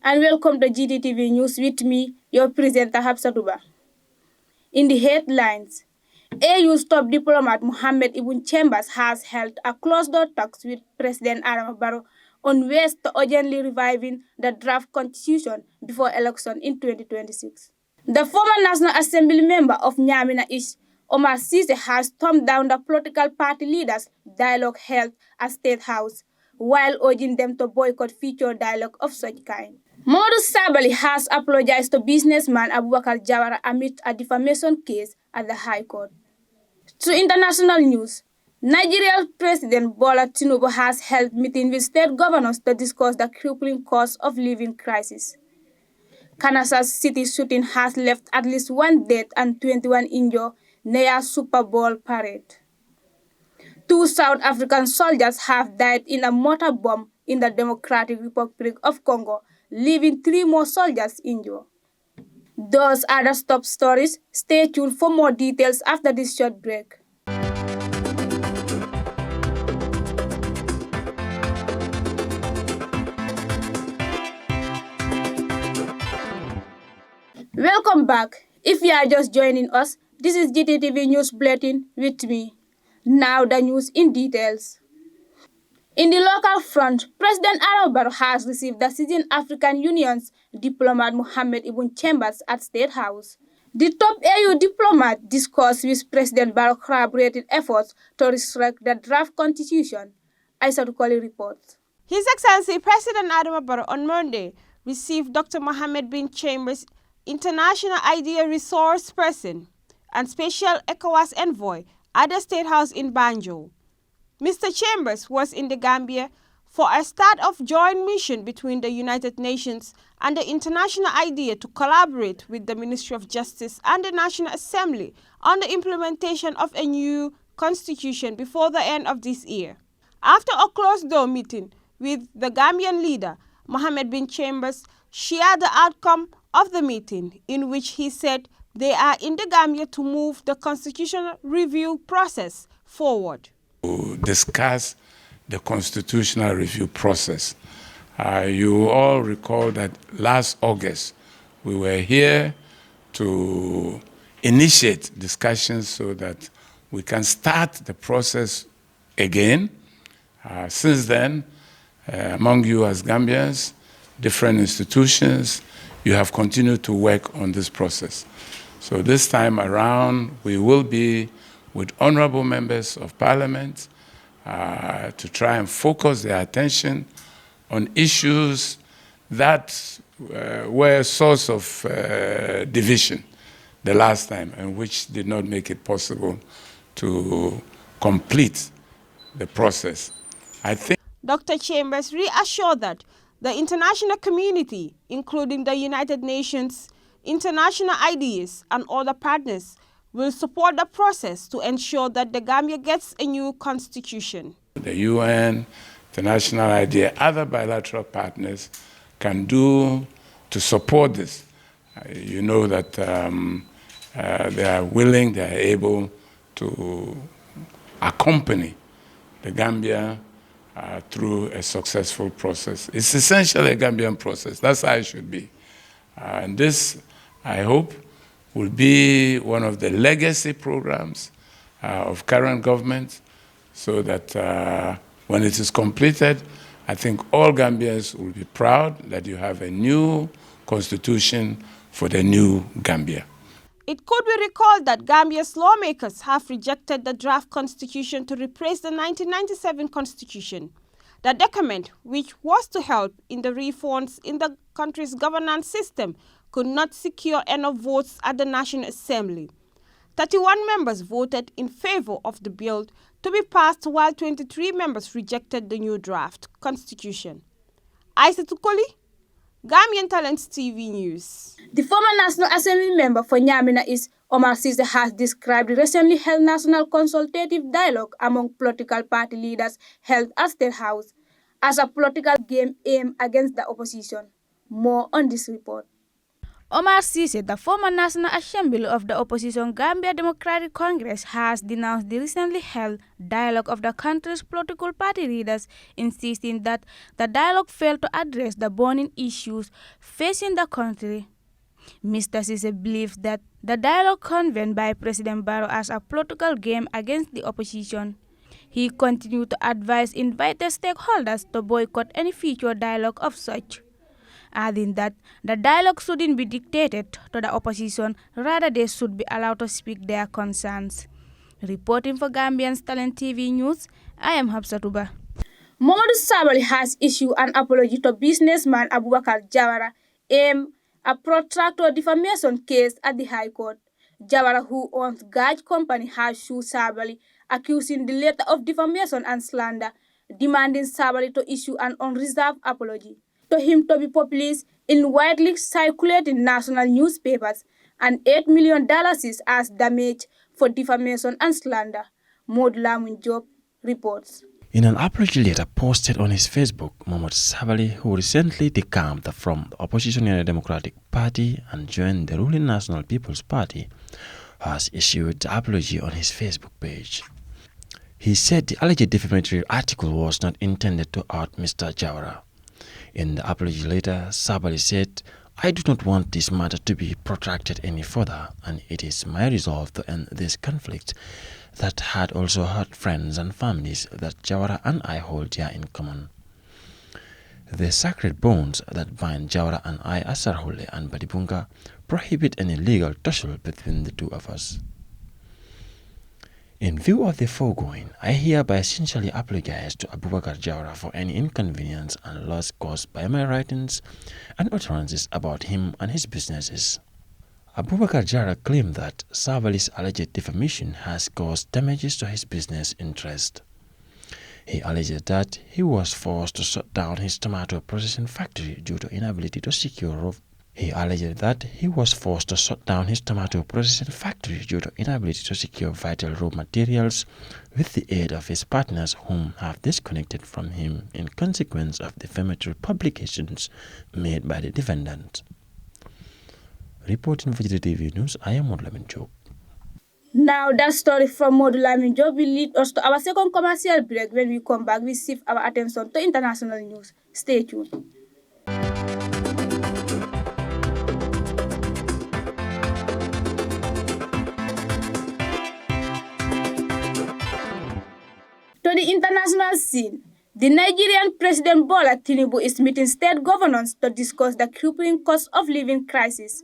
and welcome to Gttv News with me, your presenter Habsatuba. In the headlines, AU's top diplomat Mohammed Ibn Chambers has held a closed-door talks with President Adama Barrow on ways to urgently reviving the draft constitution before election in 2026. The former National Assembly member of Nyamina East, Omar Sise, has stormed down the political party leaders' dialogue held at State House, while urging them to boycott future dialogue of such kind. Modu Sabali has apologized to businessman Abubakar Jawara amid a defamation case at the High Court. To international news, Nigeria's President Bola Tinubu has held meeting with state governors to discuss the crippling cost of living crisis. Kansas City shooting has left at least 1 death and 21 injured near Super Bowl parade. 2 South African soldiers have died in a mortar bomb in the Democratic Republic of Congo, leaving 3 more soldiers injured. Those are the top stories. Stay tuned for more details after this short break. Welcome back. If you are just joining us, this is Gttv News Bulletin with me. Now the news in details. In the local front, President Adama Barrow has received the sitting African Union's diplomat Mohammed Ibn Chambers at State House. The top AU diplomat discussed with President Barrow collaborated efforts to resurrect the draft constitution. Aissatou Koli reports. His Excellency President Adama Barrow on Monday received Dr. Mohammed bin Chambers, International Idea Resource Person and Special ECOWAS Envoy at the State House in Banjul. Mr. Chambers was in the Gambia for a start of joint mission between the United Nations and the International Idea to collaborate with the Ministry of Justice and the National Assembly on the implementation of a new constitution before the end of this year. After a closed-door meeting with the Gambian leader, Mohammed bin Chambers shared the outcome of the meeting, in which he said they are in the Gambia to move the constitutional review process forward. To discuss the constitutional review process. You all recall that last August we were here to initiate discussions so that we can start the process again. Since then, among you as Gambians, different institutions, you have continued to work on this process. So this time around, we will be with honorable members of parliament to try and focus their attention on issues that were a source of division the last time and which did not make it possible to complete the process. I think Dr. Chambers reassured that the international community, including the United Nations, international ideas, and other partners, will support the process to ensure that the Gambia gets a new constitution. The UN, international idea, other bilateral partners can do to support this. You know that they are willing, they are able to accompany the Gambia through a successful process. It's essentially a Gambian process. That's how it should be. And this, I hope, will be one of the legacy programs of current government, so that when it is completed, I think all Gambians will be proud that you have a new constitution for the new Gambia. It could be recalled that Gambia's lawmakers have rejected the draft constitution to replace the 1997 constitution. The document, which was to help in the reforms in the country's governance system, could not secure enough votes at the National Assembly. 31 members voted in favor of the bill to be passed, while 23 members rejected the new draft constitution. Aissatou Koli, Gambian Talents TV News. The former National Assembly member for Nyamina East, Omar Sise, has described the recently held national consultative dialogue among political party leaders held at State House as a political game aimed against the opposition. More on this report. Omar Cisse, the former National Assembly of the opposition Gambia Democratic Congress, has denounced the recently held dialogue of the country's political party leaders, insisting that the dialogue failed to address the burning issues facing the country. Mr. Cisse believes that the dialogue convened by President Barrow as a political game against the opposition. He continued to advise invited stakeholders to boycott any future dialogue of such, adding that the dialogue shouldn't be dictated to the opposition, rather they should be allowed to speak their concerns. Reporting for Gambian Talent TV News, I am Habsatuba. Mamadou Sabally has issued an apology to businessman Abubakar Jawara aimed a protracted defamation case at the High Court. Jawara, who owns Gaj Company, has sued Sabally, accusing the latter of defamation and slander, demanding Sabally to issue an unreserved apology to him to be published in widely circulating national newspapers, and $8 million is as damage for defamation and slander. Maud Lamun Job reports. In an apology letter posted on his Facebook, Mohamed Sabally, who recently decamped from the opposition United Democratic Party and joined the ruling National People's Party, has issued the apology on his Facebook page. He said the alleged defamatory article was not intended to out Mr. Jawara. In the apology letter, Sabally said, "I do not want this matter to be protracted any further, and it is my resolve to end this conflict that had also hurt friends and families that Jawara and I hold dear in common. The sacred bonds that bind Jawara and I as Sarhule and Badibunga prohibit any legal tussle between the two of us. In view of the foregoing, I hereby sincerely apologize to Abubakar Jawara for any inconvenience and loss caused by my writings and utterances about him and his businesses." Abubakar Jawara claimed that Sabaly's alleged defamation has caused damages to his business interest. He alleged that he was forced to shut down his tomato processing factory due to inability to secure raw vital raw materials with the aid of his partners whom have disconnected from him in consequence of defamatory publications made by the defendant. Reporting for Gttv News, I am Modlamin Job. Now that story from Modulamin Job will lead us to our second commercial break. When we come back, we shift our attention to international news. Stay tuned. To the international scene, the Nigerian President Bola Tinubu is meeting state governors to discuss the crippling cost of living crisis.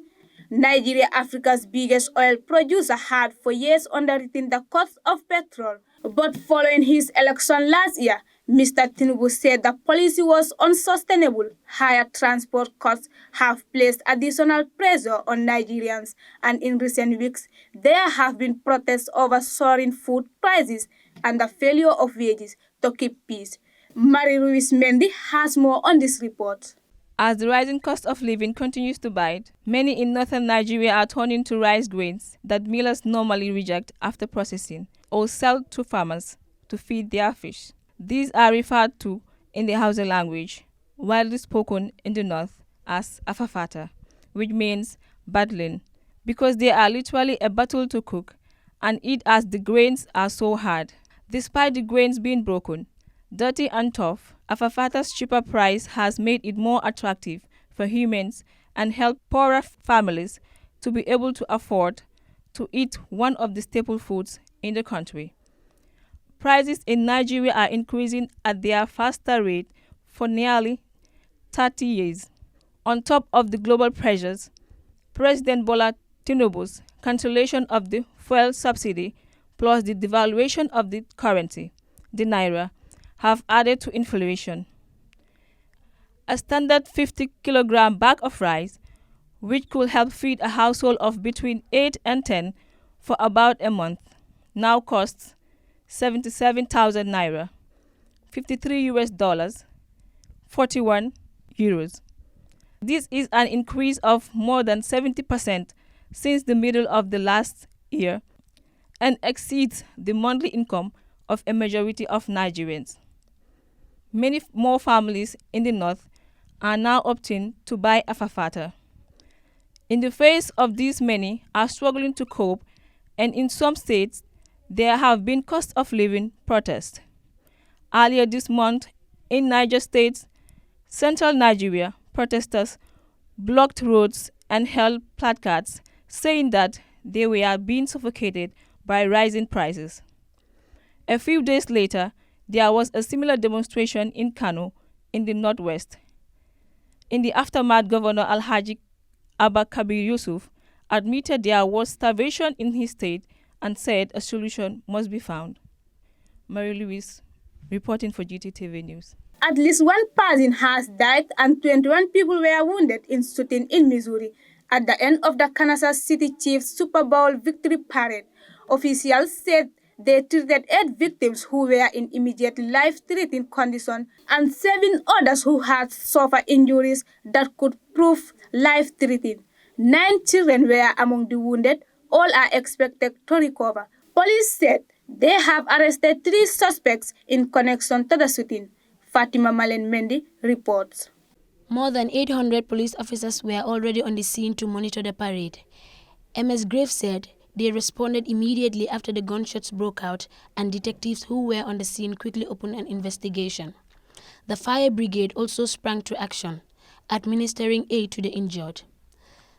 Nigeria, Africa's biggest oil producer, had for years underwritten the cost of petrol. But following his election last year, Mr. Tinubu said the policy was unsustainable. Higher transport costs have placed additional pressure on Nigerians, and in recent weeks, there have been protests over soaring food prices and the failure of wages to keep peace. Marie Ruiz Mendy has more on this report. As the rising cost of living continues to bite, many in northern Nigeria are turning to rice grains that millers normally reject after processing or sell to farmers to feed their fish. These are referred to in the Hausa language, widely spoken in the north as afafata, which means battling, because they are literally a battle to cook and eat as the grains are so hard. Despite the grains being broken, dirty and tough, afafata's cheaper price has made it more attractive for humans and helped poorer families to be able to afford to eat one of the staple foods in the country. Prices in Nigeria are increasing at their faster rate for nearly 30 years. On top of the global pressures, President Bola Tinubu's cancellation of the fuel subsidy plus the devaluation of the currency, the naira, have added to inflation. A standard 50-kilogram bag of rice, which could help feed a household of between 8 and 10 for about a month, now costs 77,000 naira, $53, 41 euros. This is an increase of more than 70% since the middle of the last year and exceeds the monthly income of a majority of Nigerians. Many more families in the north are now opting to buy afafata. In the face of these, many are struggling to cope, and in some states, there have been cost of living protests. Earlier this month, in Niger State, central Nigeria, protesters blocked roads and held placards saying that they were being suffocated by rising prices. A few days later, there was a similar demonstration in Kano, in the northwest. In the aftermath, Governor Alhaji Abba Kabir Yusuf admitted there was starvation in his state and said a solution must be found. Mary Louise, reporting for Gttv News. At least one person has died and 21 people were wounded in shooting in Missouri at the end of the Kansas City Chiefs Super Bowl victory parade. Officials said they treated 8 victims who were in immediate life-threatening condition and 7 others who had suffered injuries that could prove life-threatening. 9 children were among the wounded. All are expected to recover. Police said they have arrested 3 suspects in connection to the shooting. Fatima Malen Mendy reports. More than 800 police officers were already on the scene to monitor the parade. MS Graves said they responded immediately after the gunshots broke out, and detectives who were on the scene quickly opened an investigation. The fire brigade also sprang to action, administering aid to the injured.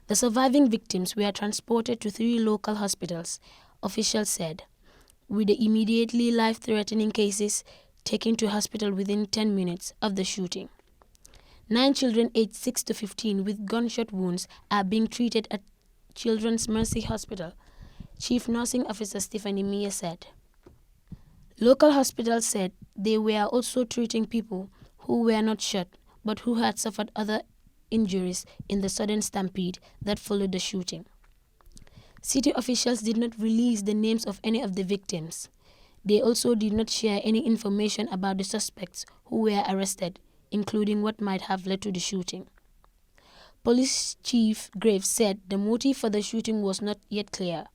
The surviving victims were transported to 3 local hospitals, officials said, with the immediately life-threatening cases taken to hospital within 10 minutes of the shooting. 9 children aged 6 to 15 with gunshot wounds are being treated at Children's Mercy Hospital, Chief Nursing Officer Stephanie Mia said. Local hospitals said they were also treating people who were not shot but who had suffered other injuries in the sudden stampede that followed the shooting. City officials did not release the names of any of the victims. They also did not share any information about the suspects who were arrested, including what might have led to the shooting. Police Chief Graves said the motive for the shooting was not yet clear.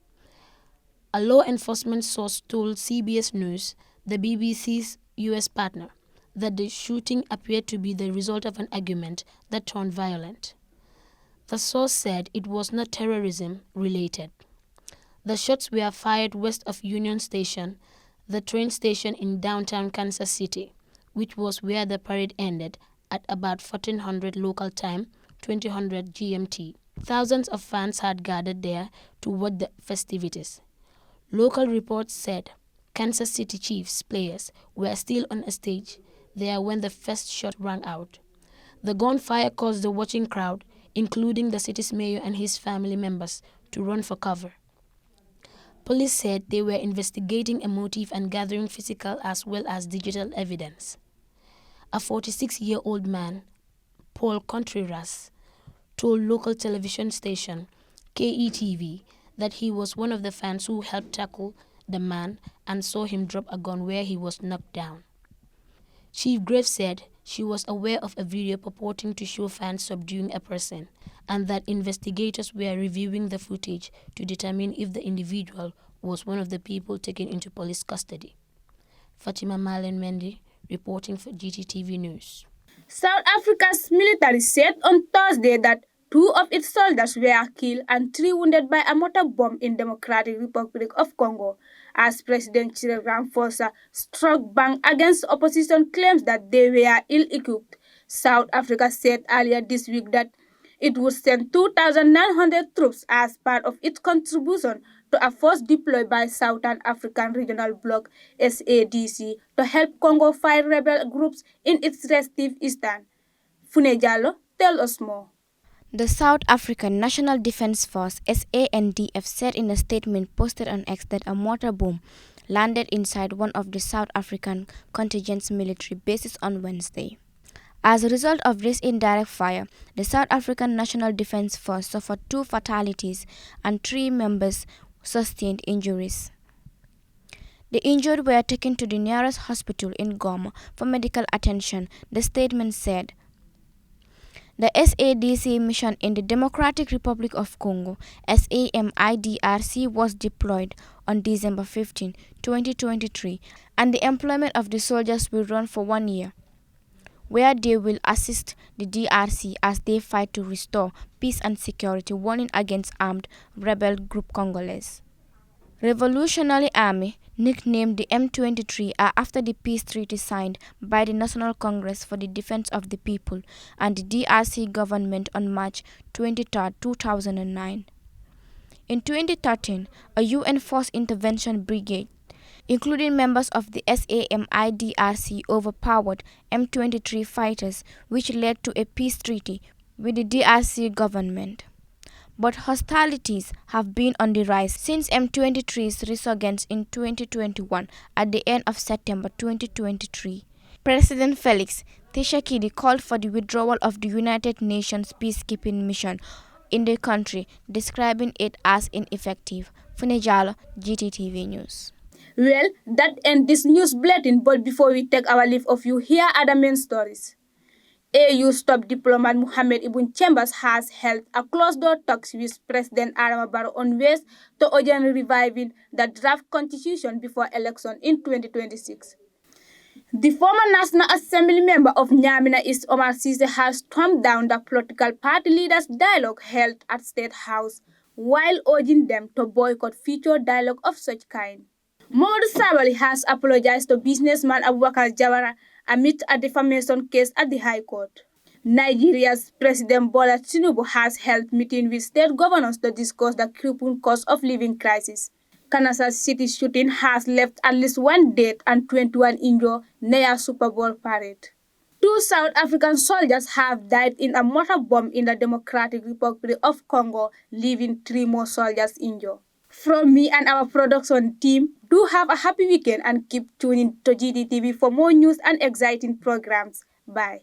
A law enforcement source told CBS News, the BBC's US partner, that the shooting appeared to be the result of an argument that turned violent. The source said it was not terrorism related. The shots were fired west of Union Station, the train station in downtown Kansas City, which was where the parade ended at about 1400 local time, 2000 GMT. Thousands of fans had gathered there to watch the festivities. Local reports said Kansas City Chiefs players were still on a stage there when the first shot rang out. The gunfire caused the watching crowd, including the city's mayor and his family members, to run for cover. Police said they were investigating a motive and gathering physical as well as digital evidence. A 46-year-old man, Paul Contreras, told local television station KETV that he was one of the fans who helped tackle the man and saw him drop a gun where he was knocked down. Chief Graves said she was aware of a video purporting to show fans subduing a person and that investigators were reviewing the footage to determine if the individual was one of the people taken into police custody. Fatima Malen Mendy, reporting for Gttv News. South Africa's military said on Thursday that 2 of its soldiers were killed and 3 wounded by a mortar bomb in Democratic Republic of Congo, as President Cyril Ramaphosa struck back against opposition claims that they were ill-equipped. South Africa said earlier this week that it would send 2,900 troops as part of its contribution to a force deployed by Southern African Regional Bloc (SADC) to help Congo fight rebel groups in its respective eastern. Fune Jallo, tell us more. The South African National Defence Force (SANDF) said in a statement posted on X that a mortar bomb landed inside one of the South African contingent's military bases on Wednesday. As a result of this indirect fire, the South African National Defence Force suffered 2 fatalities and 3 members sustained injuries. The injured were taken to the nearest hospital in Goma for medical attention, the statement said. The SADC mission in the Democratic Republic of Congo, SAMIDRC, was deployed on December 15, 2023, and the employment of the soldiers will run for 1 year. where they will assist the DRC as they fight to restore peace and security, warning against armed rebel group Congolese. Revolutionary Army, nicknamed the M23, are after the peace treaty signed by the National Congress for the Defense of the People and the DRC government on March 23, 2009. In 2013, a UN Force Intervention Brigade, including members of the SAMIDRC, overpowered M23 fighters, which led to a peace treaty with the DRC government. But hostilities have been on the rise since M23's resurgence in 2021 at the end of September 2023. President Felix Tshisekedi called for the withdrawal of the United Nations peacekeeping mission in the country, describing it as ineffective. Funejalo, Gttv News. Well, that ends this news bulletin, but before we take our leave of you, here are the main stories. AU's top diplomat Mohamed Ibn Chambers has held a closed-door talks with President Adama Barrow on ways to urgently reviving the draft constitution before election in 2026. The former National Assembly member of Nyamina East, Omar Sise, has stormed down the political party leaders' dialogue held at State House while urging them to boycott future dialogue of such kind. Maud Sabali has apologized to businessman Abubakar Jawara amid a defamation case at the High Court. Nigeria's President Bola Tinubu has held meetings with state governors to discuss the crippling cost of living crisis. Kansas City shooting has left at least one dead and 21 injured near Super Bowl parade. 2 South African soldiers have died in a mortar bomb in the Democratic Republic of Congo, leaving 3 more soldiers injured. From me and our production team, do have a happy weekend and keep tuning to Gttv for more news and exciting programs. Bye.